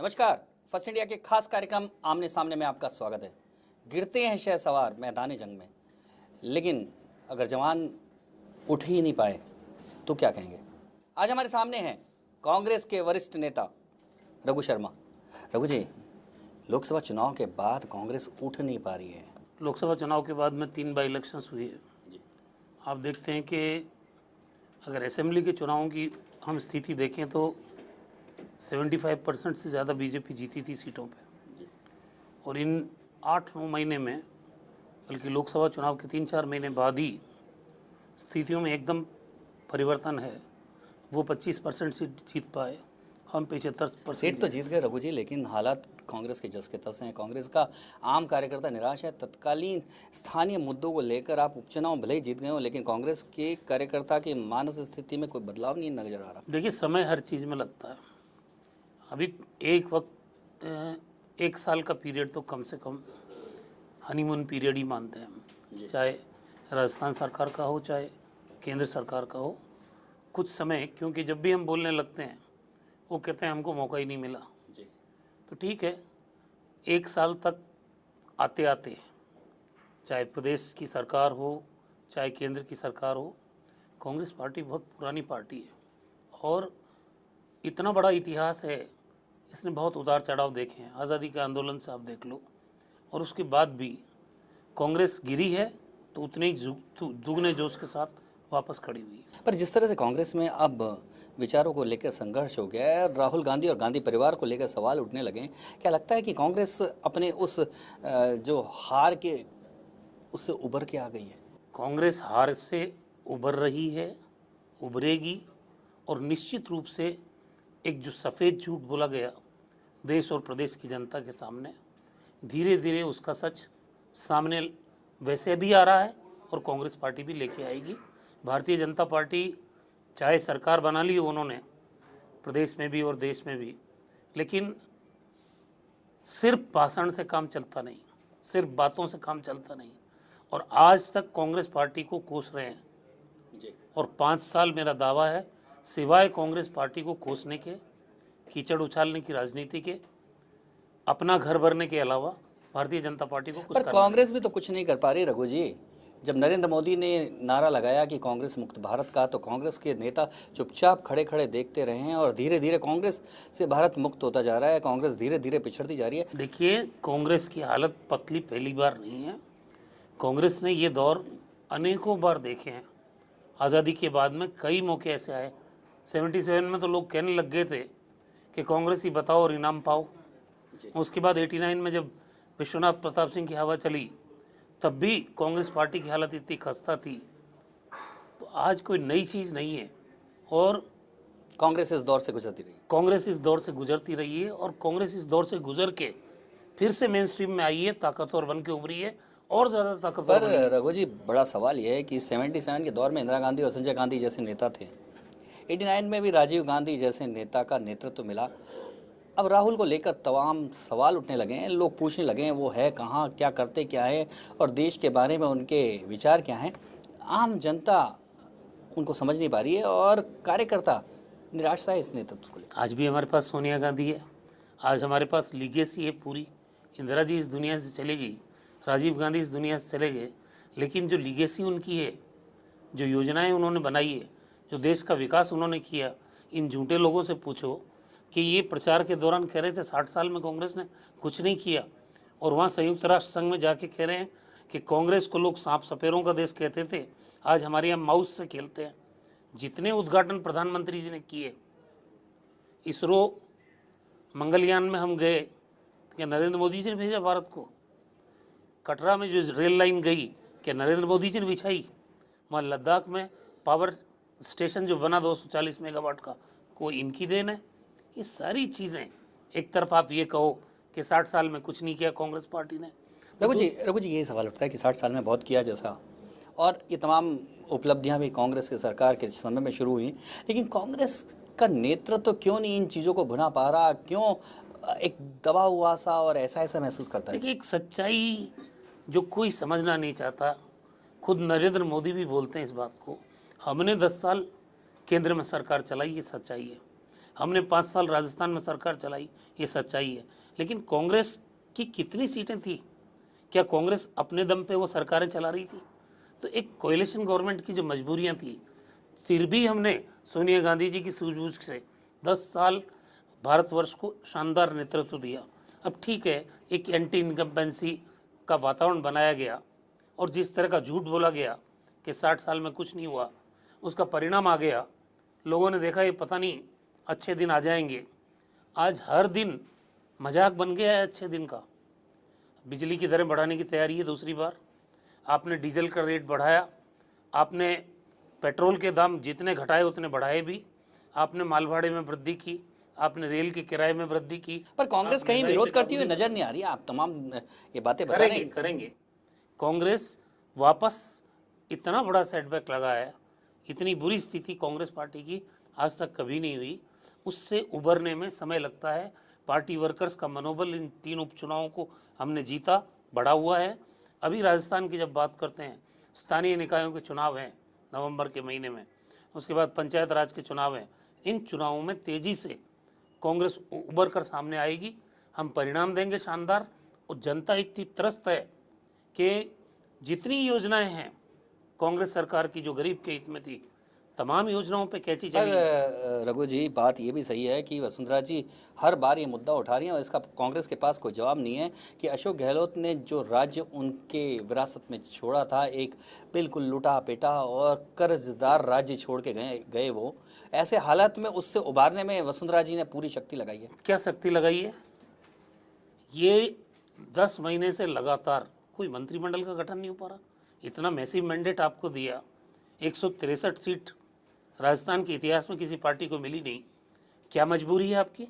नमस्कार। First India के खास कार्यक्रम आमने सामने में आपका स्वागत है। गिरते हैं शहसवार मैदानी जंग में, लेकिन अगर जवान उठ ही नहीं पाए तो क्या कहेंगे। आज हमारे सामने हैं कांग्रेस के वरिष्ठ नेता रघु शर्मा। रघु जी, लोकसभा चुनाव के बाद कांग्रेस उठ नहीं पा रही है। लोकसभा चुनाव के बाद में 3 बाई इलेक्शंस हुई है। आप देखते हैं कि अगर असेंबली के चुनावों की हम स्थिति देखें तो 75% से ज़्यादा बीजेपी जीती थी सीटों पे, और इन 8-9 महीने में, बल्कि लोकसभा चुनाव के 3-4 महीने बाद ही स्थितियों में एकदम परिवर्तन है। वो 25% सीट जीत पाए, हम 75% सीट तो जीत गए रघु जी, लेकिन हालात कांग्रेस के जस के तस हैं। कांग्रेस का आम कार्यकर्ता निराश है। तत्कालीन स्थानीय मुद्दों को लेकर आप उपचुनाव भले ही जीत गए हो, लेकिन कांग्रेस के कार्यकर्ता की मानस स्थिति में कोई बदलाव नहीं नजर आ रहा। देखिए, समय हर चीज़ में लगता है। अभी एक साल का पीरियड तो कम से कम हनीमून पीरियड ही मानते हैं हम, चाहे राजस्थान सरकार का हो चाहे केंद्र सरकार का हो। कुछ समय, क्योंकि जब भी हम बोलने लगते हैं वो कहते हैं हमको मौका ही नहीं मिला जी। तो ठीक है, एक साल तक आते आते, चाहे प्रदेश की सरकार हो चाहे केंद्र की सरकार हो, कांग्रेस पार्टी बहुत पुरानी पार्टी है और इतना बड़ा इतिहास है। इसने बहुत उतार चढ़ाव देखे हैं। आज़ादी के आंदोलन से आप देख लो, और उसके बाद भी कांग्रेस गिरी है तो उतने ही दुगने जोश के साथ वापस खड़ी हुई है। पर जिस तरह से कांग्रेस में अब विचारों को लेकर संघर्ष हो गया है, राहुल गांधी और गांधी परिवार को लेकर सवाल उठने लगे, क्या लगता है कि कांग्रेस अपने उस जो हार के उससे उभर के आ गई है? कांग्रेस हार से उभर रही है, उभरेगी, और निश्चित रूप से एक जो सफ़ेद झूठ बोला गया देश और प्रदेश की जनता के सामने, धीरे धीरे उसका सच सामने वैसे भी आ रहा है और कांग्रेस पार्टी भी लेके आएगी। भारतीय जनता पार्टी चाहे सरकार बना ली उन्होंने प्रदेश में भी और देश में भी, लेकिन सिर्फ भाषण से काम चलता नहीं, सिर्फ बातों से काम चलता नहीं, और आज तक कांग्रेस पार्टी को कोस रहे हैं जी। और 5 साल मेरा दावा है, सिवाय कांग्रेस पार्टी को कोसने के, कीचड़ उछालने की राजनीति के, अपना घर भरने के अलावा भारतीय जनता पार्टी को कुछ पर करना कांग्रेस भी तो कुछ नहीं कर पा रही रघु जी। जब नरेंद्र मोदी ने नारा लगाया कि कांग्रेस मुक्त भारत का, तो कांग्रेस के नेता चुपचाप खड़े खड़े देखते रहे हैं और धीरे धीरे कांग्रेस से भारत मुक्त होता जा रहा है। कांग्रेस धीरे धीरे पिछड़ती जा रही है। देखिए, कांग्रेस की हालत पतली पहली बार नहीं है। कांग्रेस ने ये दौर अनेकों बार देखे हैं। आज़ादी के बाद में कई मौके ऐसे आए। 77 में तो लोग कहने लग गए थे कि कांग्रेस ही बताओ और इनाम पाओ। उसके बाद 89 में जब विश्वनाथ प्रताप सिंह की हवा चली, तब भी कांग्रेस पार्टी की हालत इतनी खस्ता थी। तो आज कोई नई चीज़ नहीं है, और कांग्रेस इस दौर से गुजरती रही। कांग्रेस इस दौर से गुजरती रही है, और कांग्रेस इस दौर से गुजर के फिर से मेन स्ट्रीम में आई है, ताकतवर बन के उभरी है, और ज़्यादा ताकतवर पर बनी है। रघु जी, बड़ा सवाल यह है कि 77 के दौर में इंदिरा गांधी और संजय गांधी जैसे नेता थे। 89 में भी राजीव गांधी जैसे नेता का नेतृत्व मिला। अब राहुल को लेकर तमाम सवाल उठने लगे हैं। लोग पूछने लगे हैं वो है कहाँ, क्या करते क्या है, और देश के बारे में उनके विचार क्या हैं। आम जनता उनको समझ नहीं पा रही है और कार्यकर्ता निराशा है इस नेतृत्व को लेकर। आज भी हमारे पास सोनिया गांधी है, आज हमारे पास लीगेसी है पूरी। इंदिरा जी इस दुनिया से चले गई, राजीव गांधी इस दुनिया से चले गए, लेकिन जो लीगेसी उनकी है, जो योजनाएं उन्होंने बनाई है, जो देश का विकास उन्होंने किया, इन झूठे लोगों से पूछो कि ये प्रचार के दौरान कह रहे थे 60 साल में कांग्रेस ने कुछ नहीं किया, और वहाँ संयुक्त राष्ट्र संघ में जाके कह रहे हैं कि कांग्रेस को लोग सांप सपेरों का देश कहते थे, आज हमारे यहाँ माउस से खेलते हैं। जितने उद्घाटन प्रधानमंत्री जी ने किए, इसरो मंगलयान में हम गए, क्या नरेंद्र मोदी जी ने भेजा भारत को? कटरा में जो रेल लाइन गई, क्या नरेंद्र मोदी जी ने बिछाई? वहाँ लद्दाख में पावर स्टेशन जो बना 240 मेगावाट का, कोई इनकी देन है? ये सारी चीज़ें, एक तरफ आप ये कहो कि 60 साल में कुछ नहीं किया कांग्रेस पार्टी ने। रघु जी, ये सवाल उठता है कि 60 साल में बहुत किया जैसा, और ये तमाम उपलब्धियां भी कांग्रेस की सरकार के समय में शुरू हुई, लेकिन कांग्रेस का नेतृत्व क्यों नहीं इन चीज़ों को भुना पा रहा? क्यों एक दबा हुआ सा और ऐसा महसूस करता है? देखिए, एक सच्चाई जो कोई समझना नहीं चाहता, खुद नरेंद्र मोदी भी बोलते हैं इस बात को। हमने 10 साल केंद्र में सरकार चलाई, ये सच्चाई है। हमने 5 साल राजस्थान में सरकार चलाई, ये सच्चाई है। लेकिन कांग्रेस की कितनी सीटें थी? क्या कांग्रेस अपने दम पे वो सरकारें चला रही थी? तो एक कोएलिशन गवर्नमेंट की जो मजबूरियां थी, फिर भी हमने सोनिया गांधी जी की सूझबूझ से 10 साल भारतवर्ष को शानदार नेतृत्व दिया। अब ठीक है, एक एंटी इनकम्बेंसी का वातावरण बनाया गया और जिस तरह का झूठ बोला गया कि 60 साल में कुछ नहीं हुआ, उसका परिणाम आ गया। लोगों ने देखा ये पता नहीं अच्छे दिन आ जाएंगे। आज हर दिन मजाक बन गया है अच्छे दिन का। बिजली की दरें बढ़ाने की तैयारी है दूसरी बार, आपने डीजल का रेट बढ़ाया, आपने पेट्रोल के दाम जितने घटाए उतने बढ़ाए भी, आपने मालभाड़े में वृद्धि की, आपने रेल के किराए में वृद्धि की। पर कांग्रेस आप कहीं महंगाई विरोध पे करती हुई काबू नजर नहीं आ रही है। आप तमाम ये बातें बता रहे करेंगे हैं। करेंगे कांग्रेस वापस इतना बड़ा सेटबैक लगा है, इतनी बुरी स्थिति कांग्रेस पार्टी की आज तक कभी नहीं हुई। उससे उभरने में समय लगता है। पार्टी वर्कर्स का मनोबल इन 3 उपचुनावों को हमने जीता, बढ़ा हुआ है। अभी राजस्थान की जब बात करते हैं, स्थानीय निकायों के चुनाव हैं नवंबर के महीने में, उसके बाद पंचायत राज के चुनाव हैं। इन चुनावों में तेजी से कांग्रेस उभर कर सामने आएगी, हम परिणाम देंगे शानदार। और जनता इतनी त्रस्त है कि जितनी योजनाएं हैं कांग्रेस सरकार की जो गरीब के हित में थी, तमाम योजनाओं पे कैची पर चली। रघु जी, बात ये भी सही है कि वसुंधरा जी हर बार ये मुद्दा उठा रही हैं और इसका कांग्रेस के पास कोई जवाब नहीं है कि अशोक गहलोत ने जो राज्य उनके विरासत में छोड़ा था, एक बिल्कुल लूटा पेटा और कर्जदार राज्य छोड़ के गए गए वो, ऐसे हालात में उससे उबारने में वसुंधरा जी ने पूरी शक्ति लगाई है। क्या शक्ति लगाई है? ये 10 महीने से लगातार कोई मंत्रिमंडल का गठन नहीं हो पा रहा। इतना मैसिव मैंडेट आपको दिया, 163 सीट राजस्थान के इतिहास में किसी पार्टी को मिली नहीं। क्या मजबूरी है आपकी?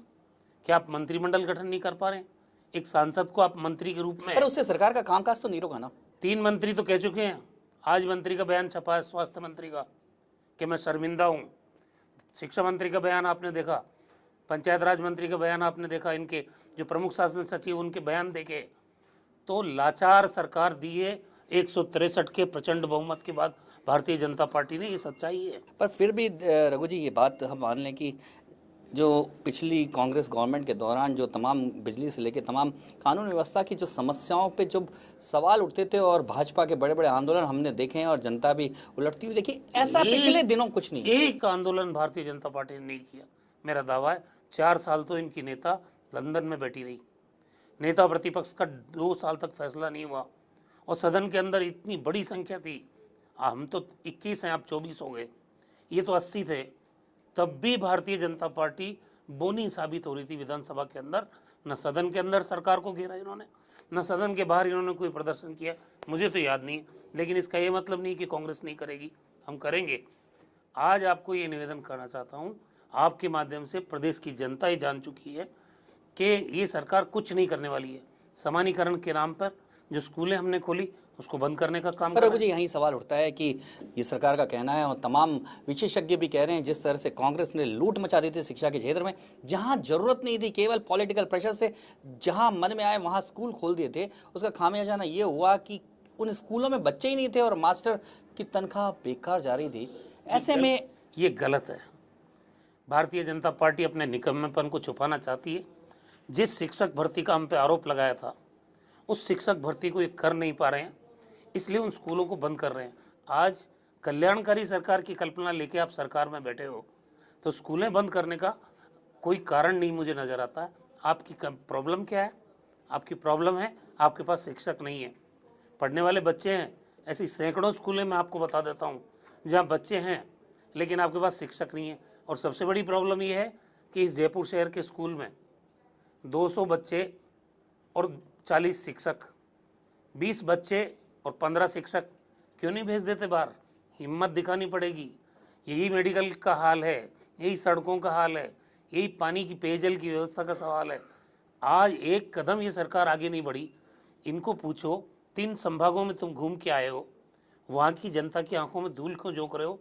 क्या आप मंत्रिमंडल गठन नहीं कर पा रहे हैं? एक सांसद को आप मंत्री के रूप में, पर उससे सरकार का कामकाज तो नहीं रोका ना। 3 मंत्री तो कह चुके हैं। आज मंत्री का बयान छपा है स्वास्थ्य मंत्री का कि मैं शर्मिंदा हूँ। शिक्षा मंत्री का बयान आपने देखा, पंचायत राज मंत्री का बयान आपने देखा, इनके जो प्रमुख शासन सचिव उनके बयान देखे। तो लाचार सरकार दी है 163 के प्रचंड बहुमत के बाद भारतीय जनता पार्टी ने, ये सच्चाई है। पर फिर भी रघु जी, ये बात हम मान लें कि जो पिछली कांग्रेस गवर्नमेंट के दौरान जो तमाम बिजली से लेकर तमाम कानून व्यवस्था की जो समस्याओं पे जो सवाल उठते थे और भाजपा के बड़े बड़े आंदोलन हमने देखे हैं और जनता भी उलटती हुई देखी, ऐसा पिछले दिनों कुछ नहीं है। एक आंदोलन भारतीय जनता पार्टी ने नहीं किया। मेरा दावा है 4 साल तो इनकी नेता लंदन में बैठी रही, नेता प्रतिपक्ष का 2 साल तक फैसला नहीं हुआ और सदन के अंदर इतनी बड़ी संख्या थी। हम तो 21 हैं, आप 24 हो गए, ये तो 80 थे। तब भी भारतीय जनता पार्टी बोनी साबित हो रही थी विधानसभा के अंदर। न सदन के अंदर सरकार को घेरा इन्होंने, न सदन के बाहर इन्होंने कोई प्रदर्शन किया, मुझे तो याद नहीं। लेकिन इसका ये मतलब नहीं कि कांग्रेस नहीं करेगी, हम करेंगे। आज आपको ये निवेदन करना चाहता हूँ, आपके माध्यम से प्रदेश की जनता ये जान चुकी है कि ये सरकार कुछ नहीं करने वाली है। समानीकरण के नाम पर जो स्कूलें हमने खोली उसको बंद करने का काम पर कर रघु जी, यही सवाल उठता है कि ये सरकार का कहना है और तमाम विशेषज्ञ भी कह रहे हैं, जिस तरह से कांग्रेस ने लूट मचा दी थी शिक्षा के क्षेत्र में, जहां जरूरत नहीं थी, केवल पॉलिटिकल प्रेशर से जहां मन में आए वहां स्कूल खोल दिए थे, उसका खामियाजा ये हुआ कि उन स्कूलों में बच्चे ही नहीं थे और मास्टर की तनख्वाह बेकार जा रही थी। ऐसे में ये गलत है। भारतीय जनता पार्टी अपने निकम्मेपन को छुपाना चाहती है। जिस शिक्षक भर्ती का हम पे आरोप लगाया था, उस शिक्षक भर्ती को ये कर नहीं पा रहे हैं, इसलिए उन स्कूलों को बंद कर रहे हैं। आज कल्याणकारी सरकार की कल्पना लेके आप सरकार में बैठे हो, तो स्कूलें बंद करने का कोई कारण नहीं मुझे नज़र आता है। आपकी प्रॉब्लम क्या है? आपकी प्रॉब्लम है आपके पास शिक्षक नहीं है, पढ़ने वाले बच्चे हैं। ऐसी सैकड़ों स्कूलें मैं आपको बता देता हूँ जहाँ बच्चे हैं लेकिन आपके पास शिक्षक नहीं है। और सबसे बड़ी प्रॉब्लम ये है कि इस जयपुर शहर के स्कूल में 200 बच्चे और 40 शिक्षक, 20 बच्चे और 15 शिक्षक क्यों नहीं भेज देते बाहर? हिम्मत दिखानी पड़ेगी। यही मेडिकल का हाल है, यही सड़कों का हाल है, यही पानी की पेयजल की व्यवस्था का सवाल है। आज एक कदम ये सरकार आगे नहीं बढ़ी। इनको पूछो, 3 संभागों में तुम घूम के आए हो, वहाँ की जनता की आंखों में धूल क्यों झोंक रहे हो?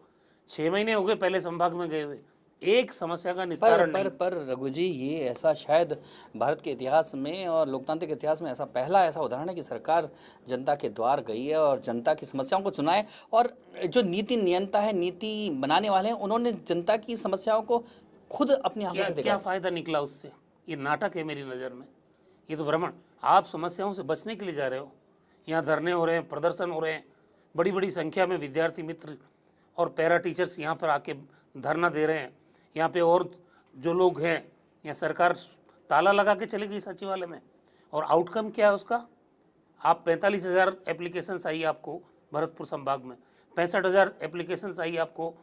6 महीने हो गए पहले संभाग में गए हुए, एक समस्या का निस्तारण नहीं। पर रघु जी, ये ऐसा शायद भारत के इतिहास में और लोकतांत्रिक इतिहास में ऐसा पहला ऐसा उदाहरण है कि सरकार जनता के द्वार गई है और जनता की समस्याओं को सुना है, और जो नीति नियंता है, नीति बनाने वाले हैं, उन्होंने जनता की समस्याओं को खुद अपनी आंखों क्या से क्या देखा। फायदा निकला उससे? ये नाटक है मेरी नज़र में, ये तो भ्रमण। आप समस्याओं से बचने के लिए जा रहे हो, यहाँ धरने हो रहे हैं, प्रदर्शन हो रहे हैं, बड़ी बड़ी संख्या में विद्यार्थी मित्र और पैरा टीचर्स यहाँ पर आके धरना दे रहे हैं। यहाँ पे और जो लोग हैं, यहाँ सरकार ताला लगा के चली गई सचिवालय में, और आउटकम क्या है उसका? आप 45,000 एप्लीकेशंस आई आपको भरतपुर संभाग में, 65,000 एप्लीकेशंस आई आपको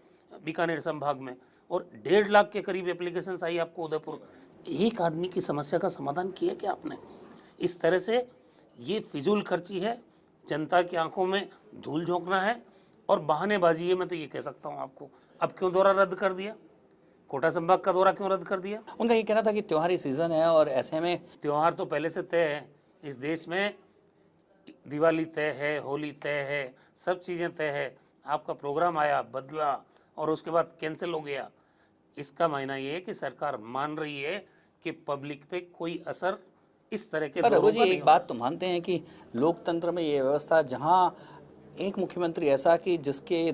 बीकानेर संभाग में, और 1.5 लाख के करीब एप्लीकेशंस आई आपको उदयपुर। एक आदमी की समस्या का समाधान किया क्या आपने? इस तरह से ये फिजूल खर्ची है, जनता की आंखों में धूल झोंकना है और बहानेबाजी है। मैं तो ये कह सकता हूँ आपको। अब क्यों दौरा रद्द कर दिया? कोटा संभाग का दौरा क्यों रद्द कर दिया? उनका ये कहना था कि त्योहारी सीजन है और ऐसे में त्यौहार तो पहले से तय है इस देश में। दिवाली तय है, होली तय है, सब चीज़ें तय है। आपका प्रोग्राम आया, बदला और उसके बाद कैंसिल हो गया। इसका मायना ये है कि सरकार मान रही है कि पब्लिक पे कोई असर इस तरह के पर दौरों रघु जी का नहीं एक बात तो मानते हैं कि लोकतंत्र में ये व्यवस्था जहां एक मुख्यमंत्री ऐसा कि जिसके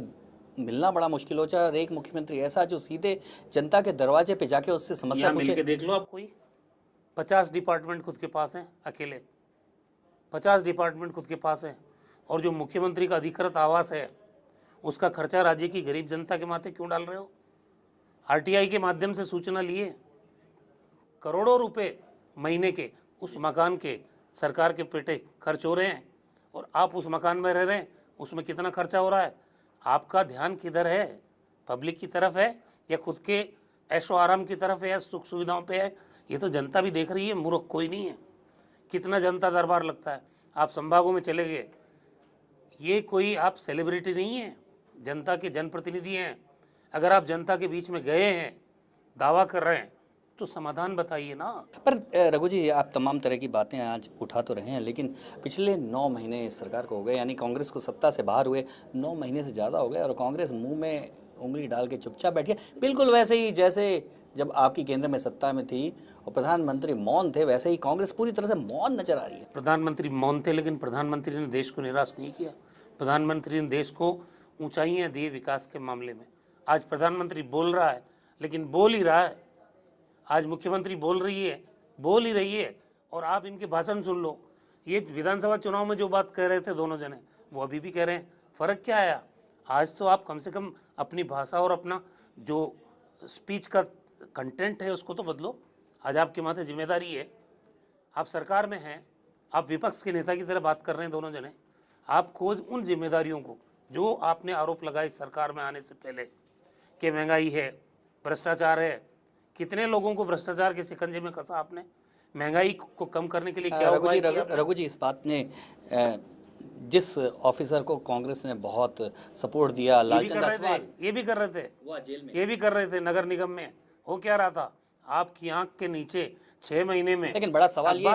मिलना बड़ा मुश्किल हो जाए और एक मुख्यमंत्री ऐसा जो सीधे जनता के दरवाजे पे जाके उससे समस्या यहाँ मिल पूछे। के देख लो आप। कोई 50 डिपार्टमेंट खुद के पास हैं, अकेले 50 डिपार्टमेंट खुद के पास है, और जो मुख्यमंत्री का अधिकृत आवास है उसका खर्चा राज्य की गरीब जनता के माथे क्यों डाल रहे हो? आरटीआई के माध्यम से सूचना लिए करोड़ों रुपए महीने के उस मकान के सरकार के पेटे खर्च हो रहे हैं, और आप उस मकान में रह रहे हैं, उसमें कितना खर्चा हो रहा है? आपका ध्यान किधर है? पब्लिक की तरफ है या खुद के ऐशो आराम की तरफ है या सुख सुविधाओं पे है? ये तो जनता भी देख रही है, मूर्ख कोई नहीं है। कितना जनता दरबार लगता है। आप संभागों में चले गए, ये कोई आप सेलिब्रिटी नहीं है, जनता के जनप्रतिनिधि हैं। अगर आप जनता के बीच में गए हैं, दावा कर रहे हैं, तो समाधान बताइए ना। पर रघु जी आप तमाम तरह की बातें आज उठा तो रहे हैं, लेकिन पिछले 9 महीने इस सरकार को हो गए, यानी कांग्रेस को सत्ता से बाहर हुए 9 महीने से ज़्यादा हो गए, और कांग्रेस मुंह में उंगली डाल के चुपचाप बैठी है। बिल्कुल वैसे ही जैसे जब आपकी केंद्र में सत्ता में थी और प्रधानमंत्री मौन थे, वैसे ही कांग्रेस पूरी तरह से मौन नजर आ रही है। प्रधानमंत्री मौन थे, लेकिन प्रधानमंत्री ने देश को निराश नहीं किया। प्रधानमंत्री ने देश को ऊंचाइयां दी विकास के मामले में। आज प्रधानमंत्री बोल रहा है, लेकिन बोल ही रहा है। आज मुख्यमंत्री बोल ही रही है, और आप इनके भाषण सुन लो। ये विधानसभा चुनाव में जो बात कह रहे थे दोनों जने, वो अभी भी कह रहे हैं। फर्क क्या आया? आज तो आप कम से कम अपनी भाषा और अपना जो स्पीच का कंटेंट है उसको तो बदलो। आज आपके माथे जिम्मेदारी है, आप सरकार में हैं, आप विपक्ष के नेता की तरह बात कर रहे हैं दोनों जने। आप खुद उन जिम्मेदारियों को जो आपने आरोप लगाए सरकार में आने से पहले कि महंगाई है, भ्रष्टाचार है, कितने लोगों को भ्रष्टाचार के शिकंजे में कसा आपने? महंगाई को कम करने के लिए क्या उपाय किया आपने? रघु जी इस बात ने जिस ऑफिसर को कांग्रेस ने बहुत सपोर्ट दिया, लालचंद अग्रवाल, ये भी कर रहे थे, वो जेल में, ये भी कर रहे थे नगर निगम में। हो क्या रहा था? आपकी आंख के नीचे 6 महीने में। लेकिन बड़ा सवाल ये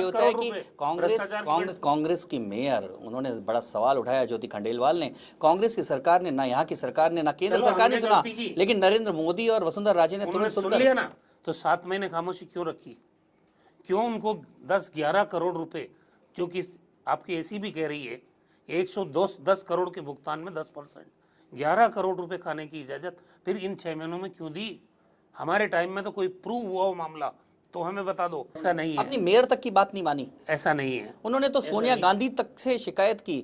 होता है कि कांग्रेस कांग्रेस की मेयर, उन्होंने बड़ा सवाल उठाया ज्योति खंडेलवाल ने। कांग्रेस की सरकार ने, ना यहाँ की सरकार ने, ना केंद्र सरकार ने सुना, लेकिन नरेंद्र मोदी और वसुंधरा राजे ने तुरंत सुन लिया ना। तो 7 महीने खामोशी क्यों रखी? क्यों उनको 10-11 करोड़ रुपए, जो कि आपकी एसीबी कह रही है 110 करोड़ के भुगतान में 10%, 11 करोड़ रुपए खाने की इजाजत फिर इन 6 महीनों में क्यों दी? हमारे टाइम में तो कोई प्रूव हुआ हो मामला तो हमें बता दो। ऐसा नहीं है। अपनी मेयर तक की बात नहीं मानी। ऐसा नहीं है। उन्होंने तो सोनिया गांधी तक से शिकायत की,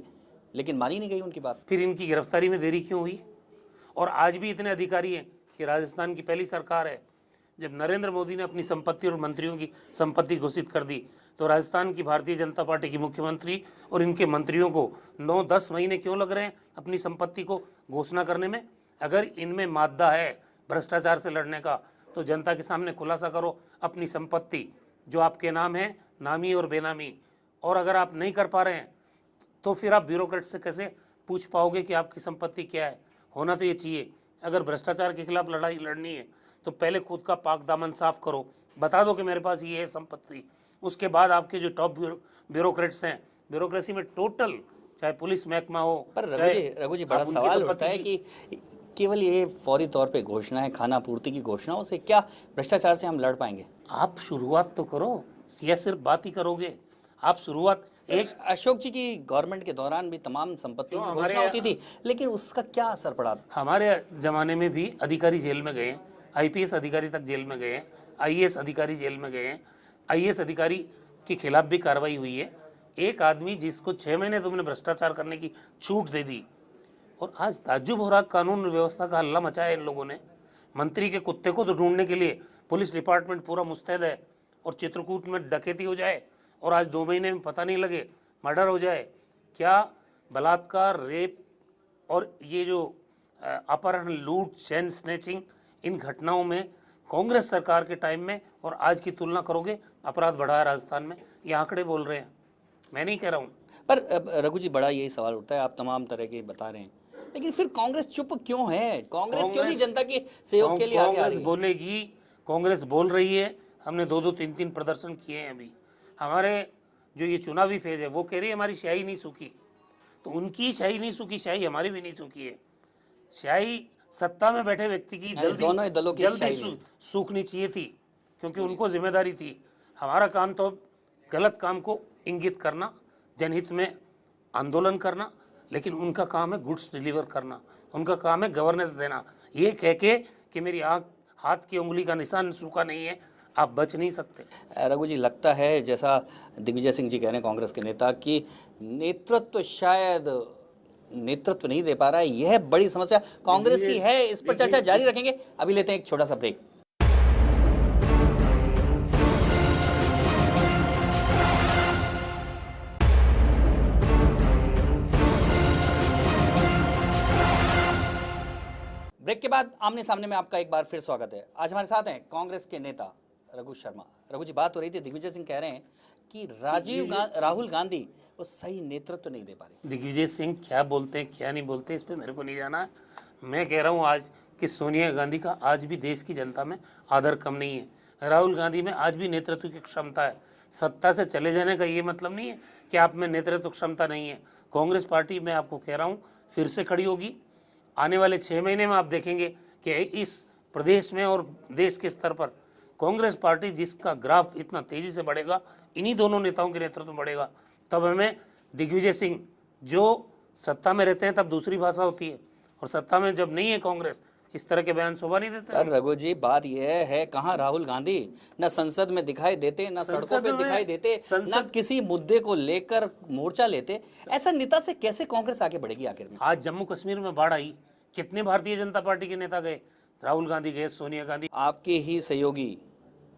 लेकिन मानी नहीं गई उनकी बात। फिर इनकी गिरफ्तारी में देरी क्यों हुई? और आज भी इतने अधिकारी हैं। कि राजस्थान की पहली सरकार है जब नरेंद्र मोदी ने अपनी संपत्ति और मंत्रियों की संपत्ति घोषित कर दी, तो राजस्थान की भारतीय जनता पार्टी की मुख्यमंत्री और इनके मंत्रियों को 9-10 महीने क्यों लग रहे हैं अपनी संपत्ति को घोषणा करने में? अगर इनमें मादा है भ्रष्टाचार से लड़ने का, तो जनता के सामने खुलासा करो अपनी संपत्ति जो आपके नाम है, नामी और बेनामी। और अगर आप नहीं कर पा रहे हैं तो फिर आप ब्यूरोक्रेट से कैसे पूछ पाओगे कि आपकी संपत्ति क्या है? होना तो ये चाहिए। अगर भ्रष्टाचार के खिलाफ लड़ाई लड़नी है तो पहले खुद का पाक दामन साफ करो, बता दो कि मेरे पास ये है संपत्ति। उसके बाद आपके जो टॉप ब्यूरोक्रेट्स हैं, ब्यूरोक्रेसी में टोटल, चाहे पुलिस महकमा हो। पर रघु जी बड़ा सवाल उठता है कि केवल ये फौरी तौर पे घोषणाएं, खाना पूर्ति की घोषणाओं से क्या भ्रष्टाचार से हम लड़ पाएंगे? आप शुरुआत तो करो, या सिर्फ बात ही करोगे? आप शुरुआत एक अशोक जी की गवर्नमेंट के दौरान भी तमाम संपत्तियों की घोषणा होती थी, लेकिन उसका क्या असर पड़ा? हमारे जमाने में भी अधिकारी जेल में गए, आईपीएस अधिकारी तक जेल में गए हैं, आईएएस अधिकारी जेल में गए हैं, आईएएस अधिकारी के खिलाफ भी कार्रवाई हुई है। एक आदमी जिसको 6 महीने तुमने भ्रष्टाचार करने की छूट दे दी, और आज ताज्जुब हो रहा, कानून व्यवस्था का हल्ला मचाया इन लोगों ने। मंत्री के कुत्ते को तो ढूंढने के लिए पुलिस डिपार्टमेंट पूरा मुस्तैद है, और चित्रकूट में डकैती हो जाए और आज 2 महीने में पता नहीं लगे, मर्डर हो जाए। क्या बलात्कार, रेप और ये जो अपहरण, लूट, चैन स्नैचिंग, इन घटनाओं में कांग्रेस सरकार के टाइम में और आज की तुलना करोगे, अपराध बढ़ा है राजस्थान में। ये आंकड़े बोल रहे हैं, मैं नहीं कह रहा हूँ। पर रघु जी, बड़ा यही सवाल उठता है, आप तमाम तरह के बता रहे हैं, लेकिन फिर कांग्रेस चुप क्यों है? कांग्रेस क्यों नहीं जनता के सहयोग के लिए आगे आ कांग्रेस रही है? बोलेगी, कांग्रेस बोल रही है। हमने 2-2, 3-3 प्रदर्शन किए हैं अभी। हमारे जो ये चुनावी फेज है वो कह रही है हमारी स्याही नहीं सूखी, तो उनकी स्याही नहीं सूखी, स्याही हमारी भी नहीं सूखी है। स्याही सत्ता में बैठे व्यक्ति की दोनों ही दलों की जल्दी स्याही नहीं। सूखनी चाहिए थी, क्योंकि उनको जिम्मेदारी थी। हमारा काम तो गलत काम को इंगित करना, जनहित में आंदोलन करना, लेकिन उनका काम है गुड्स डिलीवर करना, उनका काम है गवर्नेंस देना। ये कह के कि मेरी आँख, हाथ की उंगली का निशान सूखा नहीं है, आप बच नहीं सकते। रघु जी, लगता है जैसा दिग्विजय सिंह जी कह रहे हैं, कांग्रेस के नेता, कि नेतृत्व शायद नेतृत्व नहीं दे पा रहा है, यह बड़ी समस्या कांग्रेस की है। इस पर चर्चा जारी रखेंगे, अभी लेते हैं एक छोटा सा ब्रेक। ब्रेक के बाद आमने सामने में आपका एक बार फिर स्वागत है। आज हमारे साथ हैं कांग्रेस के नेता रघु शर्मा। रघु जी, बात हो रही थी, दिग्विजय सिंह कह रहे हैं कि राहुल गांधी वो सही नेतृत्व नहीं दे पा रही। दिग्विजय सिंह क्या बोलते हैं क्या नहीं बोलते इस पे मेरे को नहीं जाना है। मैं कह रहा हूँ आज कि सोनिया गांधी का आज भी देश की जनता में आदर कम नहीं है। राहुल गांधी में आज भी नेतृत्व की क्षमता है। सत्ता से चले जाने का ये मतलब नहीं है कि आप में नेतृत्व क्षमता नहीं है। कांग्रेस पार्टी, मैं आपको कह रहा हूँ, फिर से खड़ी होगी। आने वाले 6 महीने में आप देखेंगे कि इस प्रदेश में और देश के स्तर पर कांग्रेस पार्टी, जिसका ग्राफ इतना तेजी से बढ़ेगा, इन्हीं दोनों नेताओं के नेतृत्व में बढ़ेगा। तब हमें दिग्विजय सिंह, जो सत्ता में रहते हैं तब दूसरी भाषा होती है, और सत्ता में जब नहीं है कांग्रेस, इस तरह के बयान शोभा नहीं देते। पर रघु जी, बात यह है, कहाँ राहुल गांधी न संसद में दिखाई देते, न सड़कों पे दिखाई देते, न किसी मुद्दे को लेकर मोर्चा लेते। ऐसा नेता से कैसे कांग्रेस आगे बढ़ेगी आखिर में? आज जम्मू कश्मीर में बाढ़ आई, कितने भारतीय जनता पार्टी के नेता गए? राहुल गांधी गए, सोनिया गांधी। आपके ही सहयोगी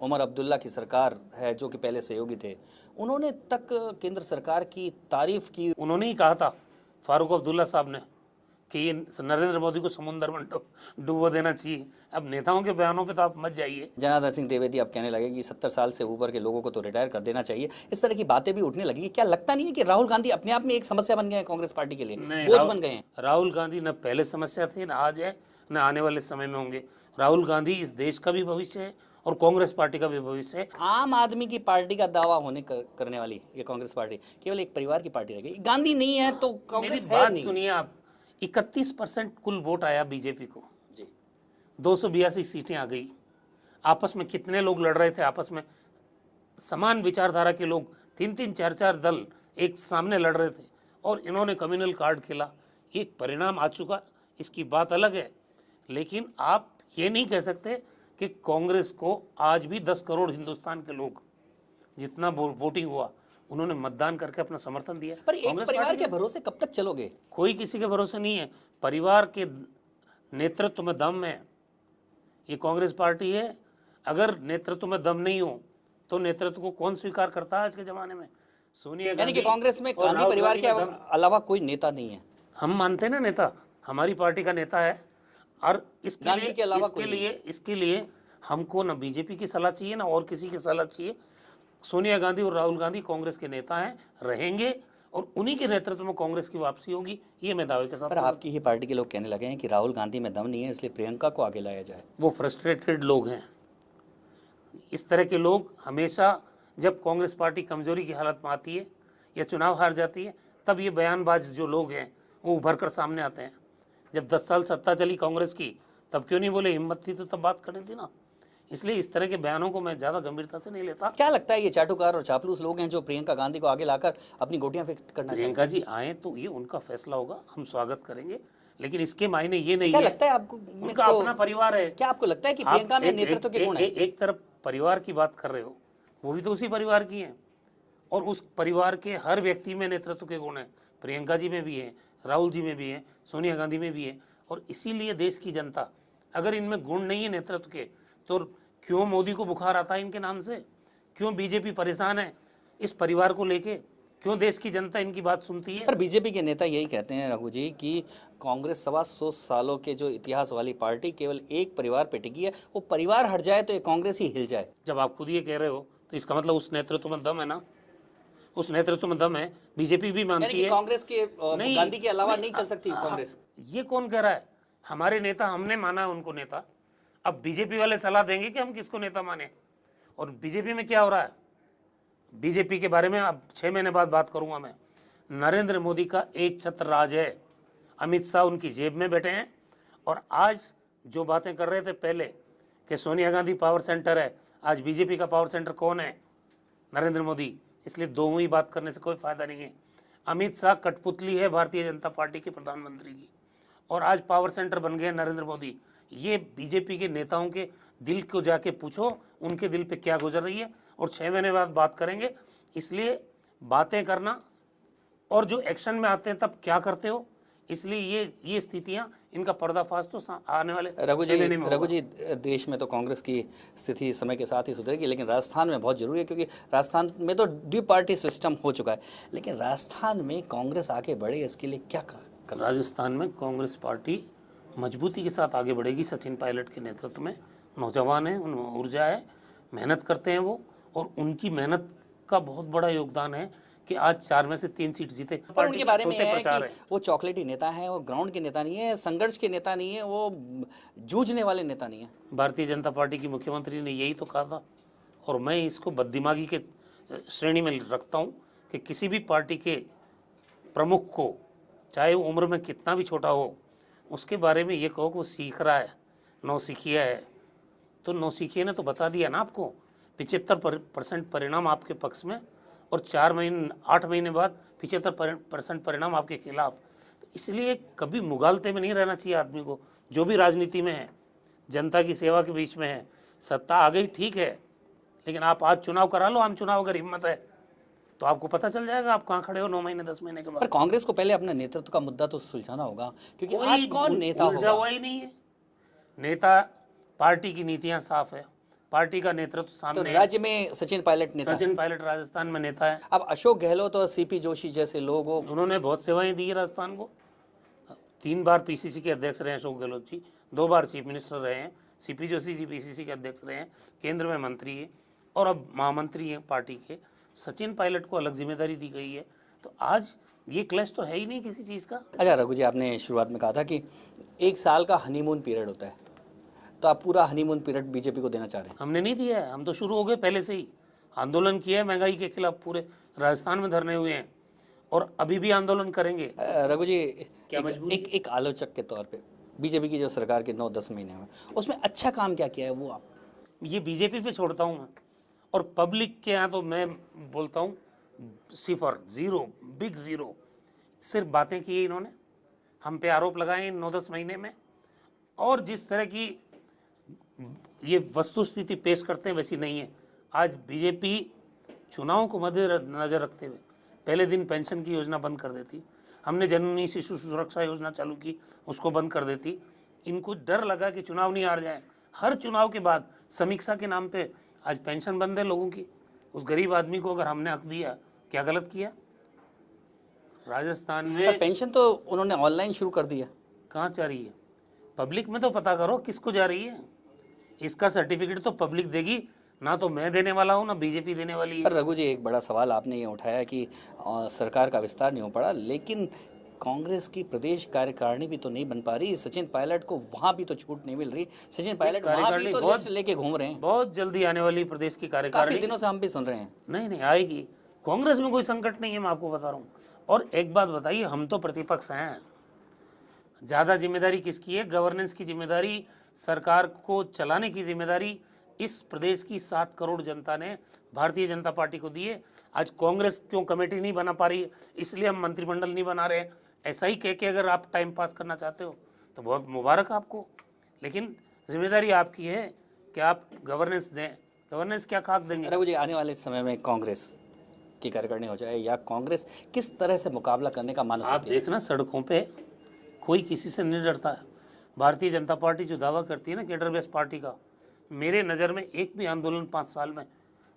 उमर अब्दुल्ला की सरकार है, जो कि पहले सहयोगी थे, उन्होंने तक केंद्र सरकार की तारीफ की। उन्होंने ही कहा था, फारूक अब्दुल्ला साहब ने, कि ये नरेंद्र मोदी को समुद्र में डूबो देना चाहिए। अब नेताओं के बयानों पे तो आप मत जाइए। जनार्दन सिंह द्विवेदी अब कहने लगे कि 70 साल से ऊपर के लोगों को तो रिटायर कर देना चाहिए। इस तरह की बातें भी उठने लगी। क्या लगता नहीं है कि राहुल गांधी अपने आप में एक समस्या बन गए हैं कांग्रेस पार्टी के लिए, बोझ बन गए हैं? राहुल गांधी न पहले समस्या थे, न आज है, न आने वाले समय में होंगे। राहुल गांधी इस देश का भी भविष्य है और कांग्रेस पार्टी का भी भविष्य है। आम आदमी की पार्टी का दावा होने करने वाली ये कांग्रेस पार्टी केवल एक परिवार की पार्टी रह गई। गांधी नहीं है तो कांग्रेस मेरी है बात नहीं। सुनिए आप, 31% कुल वोट आया बीजेपी को जी। 282 सीटें आ गई। आपस में कितने लोग लड़ रहे थे, आपस में समान विचारधारा के लोग, 3-3, 4-4 दल एक सामने लड़ रहे थे, और इन्होंने कम्युनल कार्ड खेला। एक परिणाम आ चुका, इसकी बात अलग है। लेकिन आप ये नहीं कह सकते कि कांग्रेस को आज भी 10 करोड़ हिंदुस्तान के लोग, जितना वोटिंग हुआ, उन्होंने मतदान करके अपना समर्थन दिया। पर एक परिवार के भरोसे कब तक चलोगे? कोई किसी के भरोसे नहीं है। परिवार के नेतृत्व में दम है। ये कांग्रेस पार्टी है। अगर नेतृत्व में दम नहीं हो तो नेतृत्व को कौन स्वीकार करता है आज के जमाने में? सोनिया गांधी, यानी कि कांग्रेस में गांधी परिवार के अलावा कोई नेता नहीं है। हम मानते हैं ना, नेता हमारी पार्टी का नेता है, और इसके लिए हमको ना बीजेपी की सलाह चाहिए, ना और किसी की सलाह चाहिए। सोनिया गांधी और राहुल गांधी कांग्रेस के नेता हैं, रहेंगे, और उन्हीं के नेतृत्व में कांग्रेस की वापसी होगी, ये मैं दावे के साथ। पर आपकी ही पार्टी के लोग कहने लगे हैं कि राहुल गांधी में दम नहीं है, इसलिए प्रियंका को आगे लाया जाए। वो फ्रस्ट्रेटेड लोग हैं। इस तरह के लोग हमेशा, जब कांग्रेस पार्टी कमजोरी की हालत में आती है या चुनाव हार जाती है, तब ये बयानबाज जो लोग हैं वो उभर कर सामने आते हैं। जब 10 साल सत्ता चली कांग्रेस की, तब क्यों नहीं बोले? हिम्मत थी तो तब बात करनी थी ना। इसलिए इस तरह के बयानों को मैं ज़्यादा गंभीरता से नहीं लेता। क्या लगता है ये चाटुकार और चापलूस लोग हैं जो प्रियंका गांधी को आगे लाकर अपनी गोटियां फिक्स करना चाहिए? प्रियंका जी आए तो ये उनका फैसला होगा, हम स्वागत करेंगे, लेकिन इसके मायने ये नहीं क्या है, लगता है आपको, उनका अपना परिवार है। क्या आपको लगता है कि आप प्रियंका में नेतृत्व के गुण हैं? एक तरफ परिवार की बात कर रहे हो, वो भी तो उसी परिवार की हैं, और उस परिवार के हर व्यक्ति में नेतृत्व के गुण हैं। प्रियंका जी में भी है, राहुल जी में भी है, सोनिया गांधी में भी है। और इसीलिए देश की जनता, अगर इनमें गुण नहीं है नेतृत्व के, तो क्यों मोदी को बुखार आता है इनके नाम से? क्यों बीजेपी परेशान है इस परिवार को लेके? क्यों देश की जनता इनकी बात सुनती है? पर बीजेपी के नेता यही कहते हैं रघु जी कि कांग्रेस 125 सालों के जो इतिहास वाली पार्टी केवल एक परिवार पे टिकी है, वो परिवार हट जाए तो ये कांग्रेस ही हिल जाए। जब आप खुद ये कह रहे हो तो इसका मतलब उस नेतृत्व में दम है ना, उस नेतृत्व में दम है। बीजेपी भी यानी मानती कि है कांग्रेस के नहीं, गांधी के अलावा नहीं चल सकती कांग्रेस। ये कौन कह रहा है? हमारे नेता, हमने माना है उनको नेता। अब बीजेपी वाले सलाह देंगे कि हम किसको नेता माने। और बीजेपी में क्या हो रहा है, बीजेपी के बारे में अब 6 महीने बाद बात करूंगा मैं। नरेंद्र मोदी का एक छत्र राज है, अमित शाह उनकी जेब में बैठे हैं। और आज जो बातें कर रहे थे पहले कि सोनिया गांधी पावर सेंटर है, आज बीजेपी का पावर सेंटर कौन है? नरेंद्र मोदी। इसलिए दो ही बात करने से कोई फायदा नहीं है। अमित शाह कठपुतली है भारतीय जनता पार्टी के प्रधानमंत्री की, और आज पावर सेंटर बन गए नरेंद्र मोदी। ये बीजेपी के नेताओं के दिल को जाके पूछो, उनके दिल पे क्या गुजर रही है, और 6 महीने बाद बात करेंगे। इसलिए बातें करना और जो एक्शन में आते हैं तब क्या करते हो, इसलिए ये स्थितियां, इनका पर्दाफाश तो आने वाले रघु 6 महीने में होगा। जी, देश में तो कांग्रेस की स्थिति समय के साथ ही सुधरेगी, लेकिन राजस्थान में बहुत जरूरी है, क्योंकि राजस्थान में तो द्विपार्टी सिस्टम हो चुका है। लेकिन राजस्थान में कांग्रेस आगे बढ़े, इसके लिए क्या कर सकते? राजस्थान में कांग्रेस पार्टी मजबूती के साथ आगे बढ़ेगी सचिन पायलट के नेतृत्व में। नौजवान हैं, उनमें ऊर्जा है, मेहनत करते हैं वो, और उनकी मेहनत का बहुत बड़ा योगदान है कि आज 4 में से 3 सीट जीते। पर उनके बारे में है प्रचार कि वो चॉकलेटी नेता है, वो ग्राउंड के नेता नहीं है, संघर्ष के नेता नहीं है, वो जूझने वाले नेता नहीं है। भारतीय जनता पार्टी की मुख्यमंत्री ने यही तो कहा था, और मैं इसको बददिमागी के श्रेणी में रखता हूँ कि किसी भी पार्टी के प्रमुख को, चाहे वो उम्र में कितना भी छोटा हो, उसके बारे में ये कहो कि वो सीख रहा है, नौसिखिया है। तो नौसिखिया ने तो बता दिया ना आपको, 75% परिणाम आपके पक्ष में, और 8 महीने बाद 75% परिणाम आपके खिलाफ। तो इसलिए कभी मुगालते में नहीं रहना चाहिए आदमी को। जो भी राजनीति में है, जनता की सेवा के बीच में है, सत्ता आ गई ठीक है, लेकिन आप आज चुनाव करा लो, आम चुनाव, अगर हिम्मत है तो आपको पता चल जाएगा आप कहाँ खड़े हो 9 महीने 10 महीने के बाद। पर कांग्रेस को पहले अपने नेतृत्व का मुद्दा तो सुलझाना होगा, क्योंकि आज कौन नेता उलझा होगा? हुआ ही नहीं है नेता। पार्टी की नीतियां साफ है, पार्टी का नेतृत्व तो सामने है। राज्य में सचिन पायलट नेता, सचिन पायलट राजस्थान में नेता है। अब अशोक गहलोत और सीपी जोशी जैसे लोग हो, उन्होंने बहुत सेवाएं दी है राजस्थान को। 3 बार पीसीसी के अध्यक्ष रहे हैं अशोक गहलोत जी, 2 बार चीफ मिनिस्टर रहे हैं। सीपी जोशी जी पीसीसी के अध्यक्ष रहे हैं, केंद्र में मंत्री है, और अब महामंत्री हैं पार्टी के। सचिन पायलट को अलग जिम्मेदारी दी गई है। तो आज ये क्लैश तो है ही नहीं किसी चीज़ का। अच्छा रघु जी, आपने शुरुआत में कहा था कि 1 साल का हनीमून पीरियड होता है, तो आप पूरा हनीमून पीरियड बीजेपी को देना चाह रहे हैं? हमने नहीं दिया है, हम तो शुरू हो गए पहले से ही। आंदोलन किया है महंगाई के खिलाफ, पूरे राजस्थान में धरने हुए हैं, और अभी भी आंदोलन करेंगे। रघु जी, क्या एक आलोचक के तौर पे बीजेपी की जो सरकार के 9-10 महीने हुए, उसमें अच्छा काम क्या किया है वो आप? ये बीजेपी पे छोड़ता हूँ मैं, और पब्लिक के यहाँ तो मैं बोलता हूँ 0, 0, बिग 0। सिर्फ बातें की इन्होंने, हम पे आरोप लगाए इन 9-10 महीने में, और जिस तरह की ये वस्तुस्थिति पेश करते हैं वैसी नहीं है। आज बीजेपी चुनाव को मद्देनजर रखते हुए पहले दिन पेंशन की योजना बंद कर देती, हमने जननी शिशु सुरक्षा योजना चालू की, उसको बंद कर देती। इनको डर लगा कि चुनाव नहीं हार जाए। हर चुनाव के बाद समीक्षा के नाम पे आज पेंशन बंद है लोगों की। उस गरीब आदमी को अगर हमने हक दिया, क्या गलत किया? राजस्थान में पेंशन तो उन्होंने ऑनलाइन शुरू कर दिया। कहाँ जा रही है? पब्लिक में तो पता करो किसको जा रही है। इसका सर्टिफिकेट तो पब्लिक देगी, ना तो मैं देने वाला हूँ, ना बीजेपी देने वाली है। पर रघु जी, एक बड़ा सवाल आपने ये उठाया कि सरकार का विस्तार नहीं हो पड़ा, लेकिन कांग्रेस की प्रदेश कार्यकारिणी भी तो नहीं बन पा रही। सचिन पायलट को वहाँ भी तो छूट नहीं मिल रही। सचिन पायलट वहाँ भी तो लिस्ट लेके घूम रहे हैं। बहुत जल्दी आने वाली प्रदेश की कार्यकारिणी, काफी दिनों से हम भी सुन रहे हैं। नहीं आएगी। कांग्रेस में कोई संकट नहीं है, मैं आपको बता रहा हूँ। और एक बात बताइए, हम तो प्रतिपक्ष हैं, ज़्यादा जिम्मेदारी किसकी है? गवर्नेंस की जिम्मेदारी, सरकार को चलाने की जिम्मेदारी इस प्रदेश की 7 करोड़ जनता ने भारतीय जनता पार्टी को दी है। आज कांग्रेस क्यों कमेटी नहीं बना पा रही है? इसलिए हम मंत्रिमंडल नहीं बना रहे हैं, ऐसा ही कह के अगर आप टाइम पास करना चाहते हो तो बहुत मुबारक आपको, लेकिन जिम्मेदारी आपकी है कि आप गवर्नेंस दें। गवर्नेंस क्या खाक देंगे? रघु जी, आने वाले समय में कांग्रेस की कार्यकारिणी हो जाए या कांग्रेस किस तरह से मुकाबला करने का मानस आप रखती है? देखना सड़कों पे कोई किसी से नहीं डरता है। भारतीय जनता पार्टी जो दावा करती है ना कैडर बेस्ड पार्टी का, मेरे नज़र में एक भी आंदोलन 5 साल में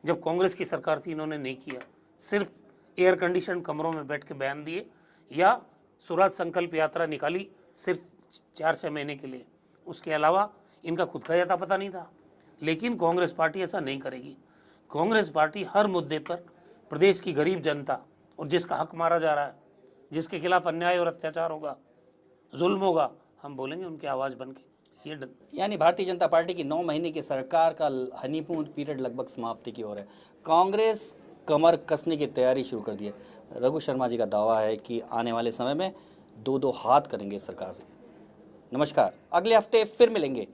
जब कांग्रेस की सरकार थी इन्होंने नहीं किया। सिर्फ एयर कंडीशन कमरों में बैठ के बयान दिए या स्वराज संकल्प यात्रा निकाली सिर्फ 4-6 महीने के लिए, उसके अलावा इनका खुद का अता पता नहीं था। लेकिन कांग्रेस पार्टी ऐसा नहीं करेगी। कांग्रेस पार्टी हर मुद्दे पर प्रदेश की गरीब जनता और जिसका हक मारा जा रहा है, जिसके खिलाफ अन्याय और अत्याचार होगा, जुल्म होगा, हम बोलेंगे उनकी आवाज़ बन के। ये यानी भारतीय जनता पार्टी की 9 महीने की सरकार का हनीमून पीरियड लगभग समाप्ति की ओर है। कांग्रेस कमर कसने की तैयारी शुरू कर दी है। रघु शर्मा जी का दावा है कि आने वाले समय में 2-2 हाथ करेंगे इस सरकार से। नमस्कार, अगले हफ्ते फिर मिलेंगे।